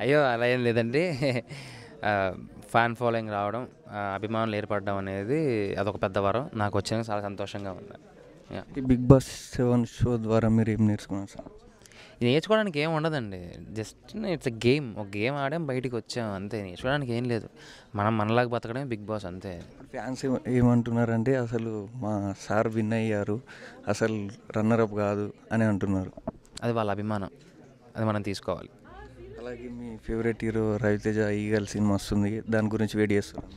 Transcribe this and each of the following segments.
అయ్యో! అలా ఏం లేదండి. ఫ్యాన్ ఫాలోయింగ్ రావడం, అభిమానులు ఏర్పడడం అనేది అదొక పెద్ద వరం. నాకొచ్చినందుకు చాలా సంతోషంగా ఉంది. యాహ్! ఈ 'బిగ్ బాస్ 7' షో ద్వారా మీరు ఏం నేర్చుకున్నారు సార్? నేర్చుకోవడానికి ఏం ఉండదండి. Just it's a game. ఒక గేమ్ ఆడాం, బయటికొచ్చాం అంతే. నేర్చుకోవడానికి ఏం లేదు. మనం మనలాగా బతకడమే బిగ్ బాస్ అంతే. ఫ్యాన్స్ ఏమంటున్నారంటే అసలు మా సార్ విన్ అయ్యారు, అసలు రన్నర్ అప్ కాదు అని అంటున్నారు. అది వాళ్ళ అభిమానం. అది మనం తీసుకోవాలి. అలాగే మీ favourite hero 'Raviteja' 'Eagle' cinema వస్తుంది, దాని గురించి వెయిట్ చేస్తున్నారు.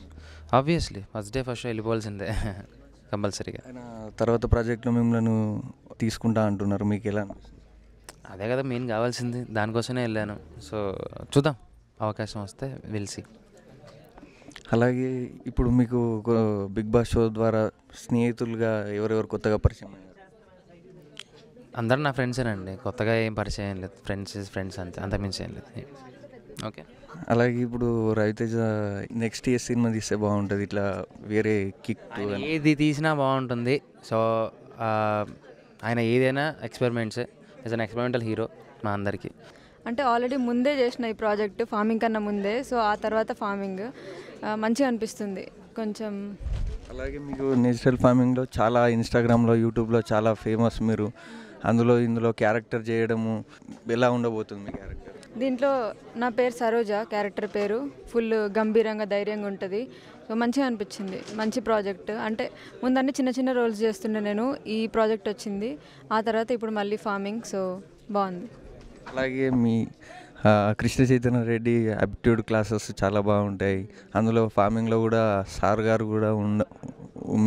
Obviously first day first show వెళ్ళిపోవాల్సిందే కంపల్సరీగా. ఆయన తర్వాత ప్రాజెక్ట్లో మిమ్మల్ని తీసుకుంటా అంటున్నారు, మీకు ఎలా అనిపిస్తుంది? అదే కదా మెయిన్ కావాల్సింది. దానికోసమే వెళ్ళాను. సో చూద్దాం, అవకాశం వస్తే వెలిసి. అలాగే ఇప్పుడు మీకు 'బిగ్ బాస్' షో ద్వారా స్నేహితులుగా ఎవరెవరు కొత్తగా పరిచయం అయ్యారు? అందరూ నా ఫ్రెండ్సేనండి. కొత్తగా ఏం పరిచయం లేదు. ఫ్రెండ్స్ అంతే, అంతకుమించి ఏం లేదు. ఓకే. అలాగే ఇప్పుడు 'రవితేజ' నెక్స్ట్ ఏ సినిమా తీస్తే బాగుంటుంది, ఇట్లా వేరే కిక్? ఆయన ఏది తీసినా బాగుంటుంది. సో ఆయన ఏదైనా ఎక్స్పెరిమెంట్సే. ఈజ్ అన్ ఎక్స్పెరిమెంటల్ హీరో మా అందరికీ. అంటే ఆల్రెడీ ముందే చేసిన ఈ ప్రాజెక్ట్ ఫార్మింగ్ కన్నా ముందే. సో ఆ తర్వాత ఫార్మింగ్ మంచిగా అనిపిస్తుంది కొంచెం. అలాగే మీకు నేచురల్ ఫార్మింగ్లో చాలా ఇన్స్టాగ్రామ్లో, యూట్యూబ్లో చాలా ఫేమస్ మీరు. ఇందులో క్యారెక్టర్ చేయడము ఎలా ఉండబోతుంది మీ క్యారెక్టర్? దీంట్లో నా పేరు సరోజ, క్యారెక్టర్ పేరు. ఫుల్ గంభీరంగా ధైర్యంగా ఉంటుంది. సో మంచిగా అనిపించింది. మంచి ప్రాజెక్ట్. అంటే ముందన్నీ చిన్న చిన్న రోల్స్ చేస్తుండే నేను. ఈ ప్రాజెక్ట్ వచ్చింది. ఆ తర్వాత ఇప్పుడు మళ్ళీ ఫార్మింగ్. సో బాగుంది. అలాగే మీ కృష్ణ చైతన్య రెడ్డి యాప్టిట్యూడ్ క్లాసెస్ చాలా బాగుంటాయి. అందులో ఫార్మింగ్లో కూడా సార్ గారు కూడా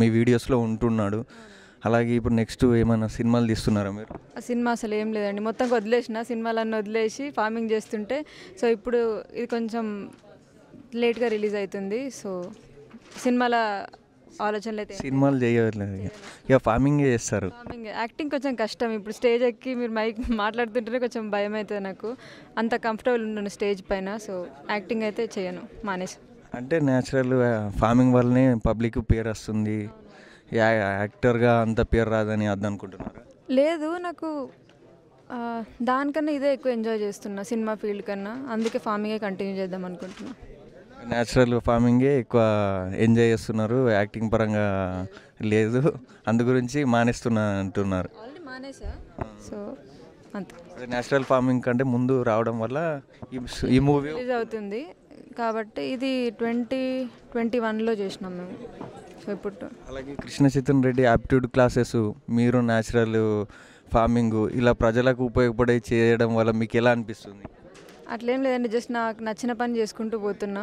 మీ వీడియోస్లో ఉంటున్నాడు. అలాగే ఇప్పుడు నెక్స్ట్ ఏమైనా సినిమాలు తీస్తున్నారా మీరు? ఆ సినిమా అసలు ఏం లేదండి. మొత్తం వదిలేసిన సినిమాలన్నీ వదిలేసి ఫార్మింగ్ చేస్తుంటే. సో ఇప్పుడు ఇది కొంచెం లేట్గా రిలీజ్ అవుతుంది. సో సినిమాల ఆలోచనలు అయితే సినిమాలు చేయలేదు, ఇక ఫార్మింగే చేస్తారు. ఫార్మింగ్ యాక్టింగ్ కొంచెం కష్టం. ఇప్పుడు స్టేజ్ ఎక్కి మీరు మైక్ మాట్లాడుతుంటేనే కొంచెం భయం అవుతుంది నాకు. అంత కంఫర్టబుల్ ఉండను స్టేజ్ పైన. సో యాక్టింగ్ అయితే చేయను, మానేసి. అంటే న్యాచురల్ ఫార్మింగ్ వల్లనే పబ్లిక్ పేరు వస్తుంది, యాక్టర్గా అంత పేరు రాదని అనుకుంటున్నారా? లేదు, నాకు దానికన్నా ఇదే ఎక్కువ ఎంజాయ్ చేస్తున్నా సినిమా ఫీల్డ్ కన్నా. అందుకే ఫార్మింగే కంటిన్యూ చేద్దాం అనుకుంటున్నా. న్యాచురల్ ఫార్మింగే ఎక్కువ ఎంజాయ్ చేస్తున్నారు, యాక్టింగ్ పరంగా లేదు, అందు గురించి మానేస్తున్నా అంటున్నారు. ఆల్రెడీ మానేసా. సో అంతే. న్యాచురల్ ఫార్మింగ్ కంటే ముందు రావడం వల్ల ఈ మూవీ రిలీజ్ అవుతుంది కాబట్టి. ఇది 2021లో చేసినాం మేము. సో ఇప్పుడు అలాగే కృష్ణ చైతన్య రెడ్డి యాప్టిట్యూడ్ క్లాసెస్, మీరు న్యాచురల్ ఫార్మింగ్ ఇలా ప్రజలకు ఉపయోగపడే చేయడం వల్ల మీకు ఎలా అనిపిస్తుంది? అట్లేం లేదండి. జస్ట్ నాకు నచ్చిన పని చేసుకుంటూ పోతున్నా.